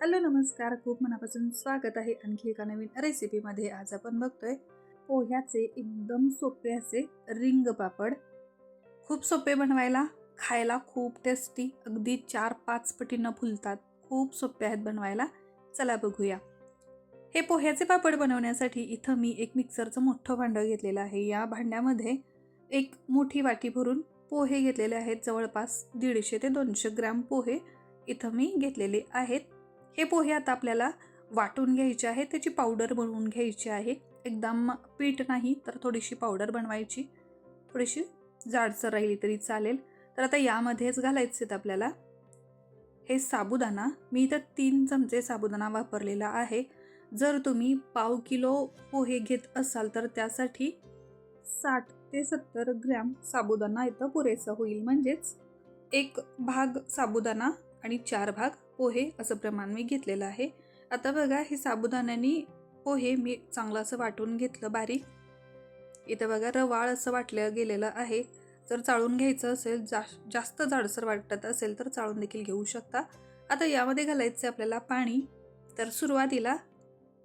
Hello नमस्कार, खूप मनापासून स्वागत आहे आणखी एका नवीन रेसिपीमध्ये. आज आपण बघतोय पोह्याचे एकदम सोपे असे रिंग पापड. खूप सोपे बनवायला, खायला खूप टेस्टी, अगदी 4-5 पटीनं फुलतात. खूप सोपे आहेत बनवायला. चला बघूया. हे पोह्याचे पापड बनवण्यासाठी इथं मी एक मिक्सरचं मोठं भांडं घेतलेलं आहे. या भांड्यामध्ये एक मोठी वाटी भरून पोहे घेतलेले आहेत. जवळपास 150 ते 200 ग्रॅम पोहे इथं मी घेतलेले आहेत. हे पोहे आता आपल्याला वाटून घ्यायचे आहे, त्याची पावडर बनवून घ्यायची आहे. एकदम पीठ नाही तर थोडीशी पावडर बनवायची, थोडीशी जाडसर राहिली तरी चालेल. तर आता यामध्येच घालायचे आहेत आपल्याला हे साबुदाणा. मी इथं 3 चमचे साबुदाणा वापरलेला आहे. जर तुम्ही पाव किलो पोहे घेत असाल तर त्यासाठी 60 ते 70 ग्रॅम साबुदाणा इथं पुरेसा होईल. म्हणजेच 1 भाग साबुदाणा आणि 4 भाग पोहे असं प्रमाण मी घेतलेलं आहे. आता बघा, हे साबुदाण्याने पोहे मी चांगलं असं वाटून घेतलं बारीक. इथं बघा रवाळ असं वाटलं गेलेलं आहे. जर चाळून घ्यायचं असेल, जास्त जाडसर वाटत असेल तर चाळून देखील घेऊ शकता. आता यामध्ये घालायचं आपल्याला पाणी. तर सुरुवातीला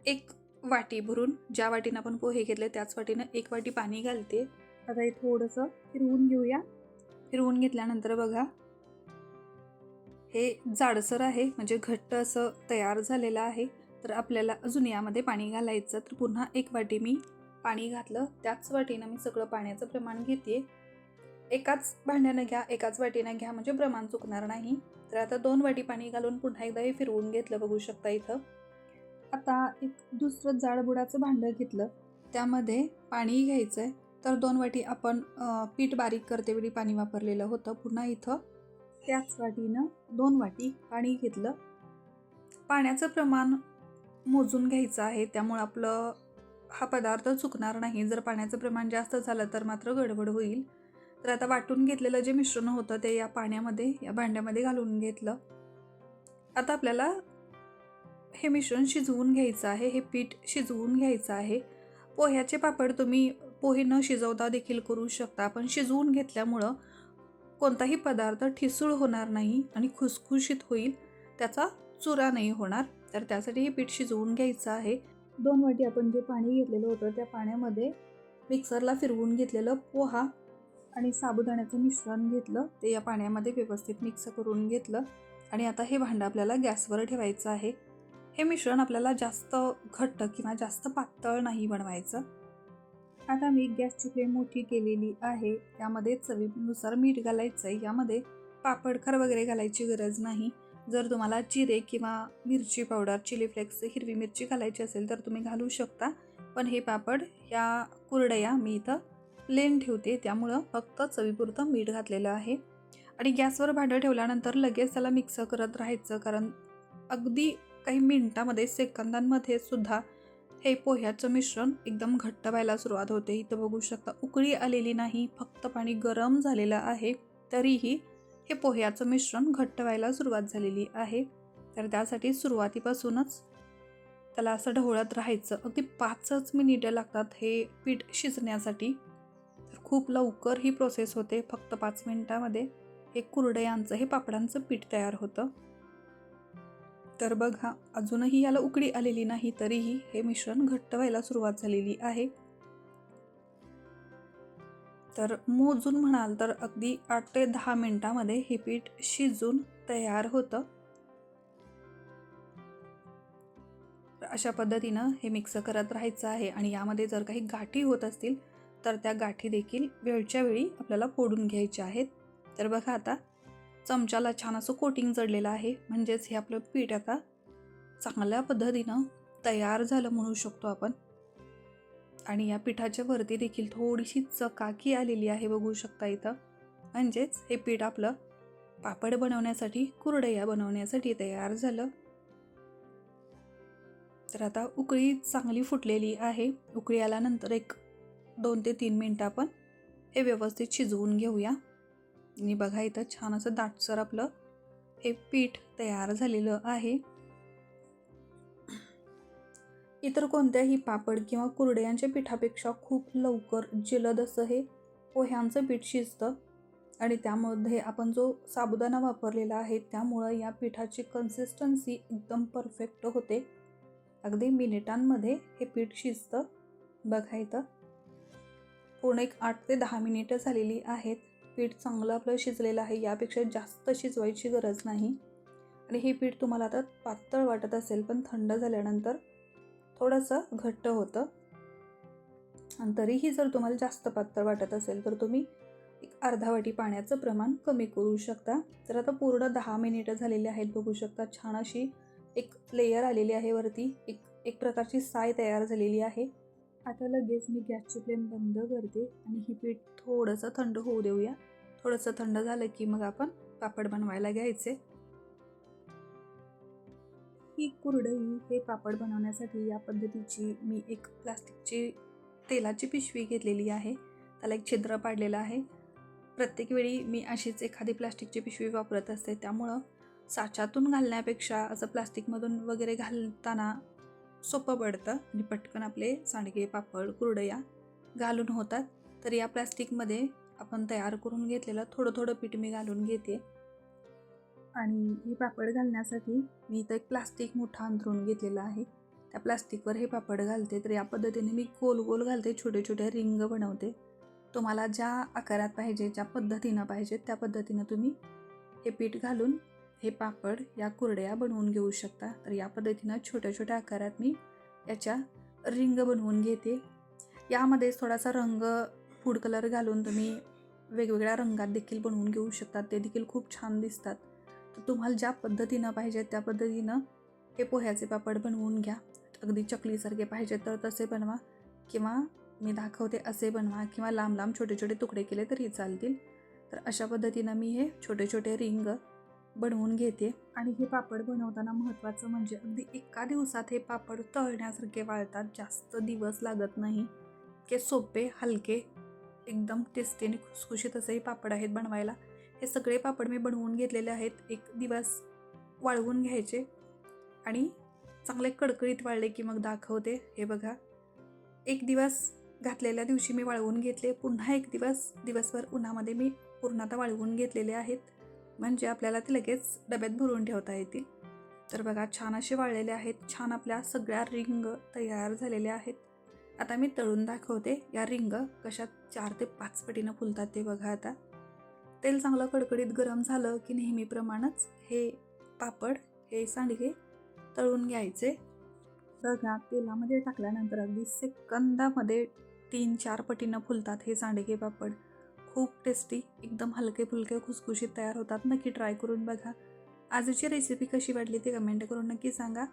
1 वाटी भरून, ज्या वाटीनं आपण पोहे घेतले त्याच वाटीनं 1 वाटी पाणी घालते. आता हे थोडंसं फिरवून घेऊया. फिरवून घेतल्यानंतर बघा, हे जाडसर आहे, म्हणजे घट्ट असं तयार झालेलं आहे. तर आपल्याला अजून यामध्ये पाणी घालायचं. तर पुन्हा 1 वाटी मी पाणी घातलं. त्याच वाटीनं मी सगळं पाण्याचं प्रमाण घेते. एकाच भांड्यानं घ्या, एकाच वाटीनं घ्या, म्हणजे प्रमाण चुकणार नाही. तर आता 2 वाटी पाणी घालून पुन्हा एकदा हे फिरवून घेतलं, बघू शकता इथं. आता एक दुसरं जाडबुडाचं भांडं घेतलं, त्यामध्ये पाणी घ्यायचं आहे. तर 2 वाटी आपण पीठ बारीक करतेवेळी पाणी वापरलेलं होतं. पुन्हा इथं त्याच वाटीनं 2 वाटी पाणी घेतलं. पाण्याचं प्रमाण मोजून घ्यायचं आहे, त्यामुळे आपलं हा पदार्थ चुकणार नाही. जर पाण्याचं प्रमाण जास्त झालं तर मात्र गडबड होईल. तर आता वाटून घेतलेलं जे मिश्रण होतं ते या पाण्यामध्ये, या भांड्यामध्ये घालून घेतलं. आता आपल्याला हे मिश्रण शिजवून घ्यायचं आहे, हे पीठ शिजवून घ्यायचं आहे. पोह्याचे पापड तुम्ही पोहे न शिजवता देखील करू शकता, पण शिजवून घेतल्यामुळं कोणताही पदार्थ ठिसूळ होणार नाही आणि खुसखुशीत होईल, त्याचा चुरा नाही होणार. तर त्यासाठी हे पीठ शिजवून घ्यायचं आहे. 2 वाटी आपण जे पाणी घेतलेलं होतं त्या पाण्यामध्ये मिक्सरला फिरवून घेतलेलं पोहा आणि साबुदाण्याचं मिश्रण घेतलं, ते या पाण्यामध्ये व्यवस्थित मिक्स करून घेतलं. आणि आता हे भांडं आपल्याला गॅसवर ठेवायचं आहे. हे मिश्रण आपल्याला जास्त घट्ट किंवा जास्त पातळ नाही बनवायचं. आता मी गॅसची फ्लेम मोठी केलेली आहे. त्यामध्ये चवीनुसार मीठ घालायचं आहे. यामध्ये पापडखार वगैरे घालायची गरज नाही. जर तुम्हाला जिरे किंवा मिरची पावडर, चिली फ्लेक्स, हिरवी मिरची घालायची असेल तर तुम्ही घालू शकता. पण हे पापड, ह्या कुरडया मी इथं प्लेन ठेवते, त्यामुळं फक्त चवीपुरतं मीठ घातलेलं आहे. आणि गॅसवर भांडं ठेवल्यानंतर लगेच त्याला मिक्स करत राहायचं, कारण अगदी काही मिनिटामध्ये, सेकंदांमध्ये सुद्धा हे पोह्याचं मिश्रण एकदम घट्ट व्हायला सुरुवात होते. इथं बघू शकता उकळी आलेली नाही, फक्त पाणी गरम झालेलं आहे, तरीही हे पोह्याचं मिश्रण घट्ट व्हायला सुरुवात झालेली आहे. तर त्यासाठी सुरुवातीपासूनच त्याला असं ढवळत राहायचं. अगदी 5च मिनिटं लागतात हे पीठ शिजण्यासाठी. तर खूप लवकर ही प्रोसेस होते. फक्त 5 मिनिटामध्ये हे कुरडयांचं, हे पापडांचं पीठ तयार होतं. तर बघा, अजूनही याला उकळी आलेली नाही, तरीही हे मिश्रण घट्ट व्हायला सुरुवात झालेली आहे. तर मोजून म्हणाल तर अगदी 8 ते 10 मिनिटामध्ये हे पीठ शिजून तयार होतं. अशा पद्धतीनं हे मिक्स करत राहायचं आहे. आणि यामध्ये जर काही गाठी होत असतील तर त्या गाठी देखील वेळच्या वेळी आपल्याला फोडून घ्यायच्या आहेत. तर बघा, आता चमच्याला छान असं कोटिंग जडलेलं आहे, म्हणजेच हे आपलं पीठ आता चांगल्या पद्धतीनं तयार झालं म्हणू शकतो आपण. आणि या पिठाच्या वरती देखील थोडीशी चकाकी आलेली आहे, बघू शकता इथं. म्हणजेच हे पीठ आपलं पापड बनवण्यासाठी, कुरडया बनवण्यासाठी तयार झालं. तर आता उकळी चांगली फुटलेली आहे. उकळी आल्यानंतर एक 2 ते 3 मिनिटं आपण हे व्यवस्थित शिजवून घेऊया. आणि बघा, इथं छान असं दाटसर आपलं हे पीठ तयार झालेलं आहे. इतर कोणत्याही पापड किंवा कुरडयांच्या पिठापेक्षा खूप लवकर जलद असं हे पोह्यांचं पीठ शिजतं. आणि त्यामध्ये आपण जो साबुदाणा वापरलेला आहे त्यामुळं या पिठाची कन्सिस्टन्सी एकदम परफेक्ट होते. अगदी मिनिटांमध्ये हे पीठ शिजतं. बघा इथं पूर्ण एक 8 ते 10 मिनिटं झालेली आहेत. पीठ चांगलं आपलं शिजलेलं आहे. यापेक्षा जास्त शिजवायची गरज नाही. आणि हे पीठ तुम्हाला आता पातळ वाटत असेल पण थंड झाल्यानंतर थोडंसं घट्ट होतं. आणि तरीही जर तुम्हाला जास्त पातळ वाटत असेल तर तुम्ही एक अर्धा वाटी पाण्याचं प्रमाण कमी करू शकता. तर आता पूर्ण 10 मिनिटं झालेली आहेत. बघू शकता छान अशी एक लेयर आलेली आहे वरती. एक प्रकारची साय तयार झालेली आहे. आता लगेच मी गॅसची फ्लेम बंद करते आणि ही पीठ थोडंसं थंड होऊ देऊया. थोडंसं थंड झालं की मग आपण पापड बनवायला घ्यायचे. ही कुरडई हे पापड बनवण्यासाठी या पद्धतीची मी एक प्लास्टिकची तेलाची पिशवी घेतलेली आहे. त्याला एक छिद्र पाडलेलं आहे. प्रत्येक वेळी मी अशीच एखादी प्लास्टिकची पिशवी वापरत असते. त्यामुळं साच्यातून घालण्यापेक्षा असं प्लास्टिकमधून वगैरे घालताना सोपं पडतं आणि पटकन आपले सांडगे, पापड, कुरडया घालून होतात. तर या प्लास्टिकमध्ये आपण तयार करून घेतलेलं थोडं थोडं पीठ मी घालून घेते. आणि हे पापड घालण्यासाठी मी इथं एक प्लास्टिक मोठा अंथरून घेतलेला आहे. त्या प्लास्टिकवर हे पापड घालते. तर या पद्धतीने मी गोल गोल घालते, छोटे छोटे रिंग बनवते. तुम्हाला ज्या आकारात पाहिजे, ज्या पद्धतीनं पाहिजे त्या पद्धतीनं तुम्ही हे पीठ घालून हे पापड या कुरड्या बनवून घेऊ शकता. तर या पद्धतीनं छोट्या छोट्या आकारात मी याच्या रिंग बनवून घेते. यामध्ये थोडासा रंग फूड कलर घालून तुम्ही वेगवेगळ्या रंगात देखील बनवून घेऊ शकता. ते देखील खूप छान दिसतात. तर तुम्हाला ज्या पद्धतीनं पाहिजे त्या पद्धतीनं हे पोह्याचे पापड बनवून घ्या. अगदी चकलीसारखे पाहिजे तर तसे बनवा किंवा मी दाखवते असे बनवा किंवा लांब लांब छोटे छोटे तुकडे केले तरी चालतील. तर अशा पद्धतीनं मी हे छोटे छोटे रिंग बनवून घेते. आणि हे पापड बनवताना महत्त्वाचं म्हणजे अगदी एका दिवसात हे पापड तळण्यासारखे वाळतात. जास्त दिवस लागत नाही. के सोपे, हलके, एकदम टेस्टी आणि खुसखुशीत असेही पापड आहेत बनवायला. हे सगळे पापड मी बनवून घेतलेले आहेत. एक दिवस वाळवून घ्यायचे आणि चांगले कडकडीत वाळले की मग दाखवते. हे बघा, एक दिवस घातलेल्या दिवशी मी वाळवून घेतले. पुन्हा एक दिवसभर उन्हामध्ये मी पूर्णतः वाळवून घेतलेले आहेत. म्हणजे आपल्याला ते लगेच डब्यात भरून ठेवता येतील. तर बघा छान असे वाळलेले आहेत. छान आपल्या सगळ्या रिंग तयार झालेल्या आहेत. आता मी तळून दाखवते. या रिंग कशा 4 ते 5 पटीनं फुलतात ते बघा. आता तेल चांगलं कडकडीत गरम झालं की नेहमीप्रमाणेच हे पापड, हे सांडगे तळून घ्यायचे. बघा तेलामध्ये टाकल्यानंतर अगदी सेकंदामध्ये 3-4 पटीनं फुलतात हे सांडगे पापड. खूप टेस्टी, एकदम हलके फुलके खुसखुशीत तयार होतात. नक्की ट्राय करून बघा. आजची रेसिपी कशी वाटली ते कमेंट करून नक्की सांगा.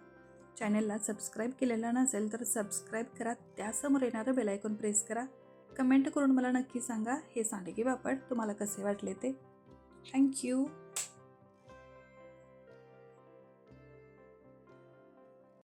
चॅनलला सबस्क्राईब केलेलं नसेल तर सबस्क्राईब करा. त्यासमोर येणारं बेल आयकॉन प्रेस करा. कमेंट करून मला नक्की सांगा हे सांडगे पापड तुम्हाला कसे वाटले ते. थँक्यू.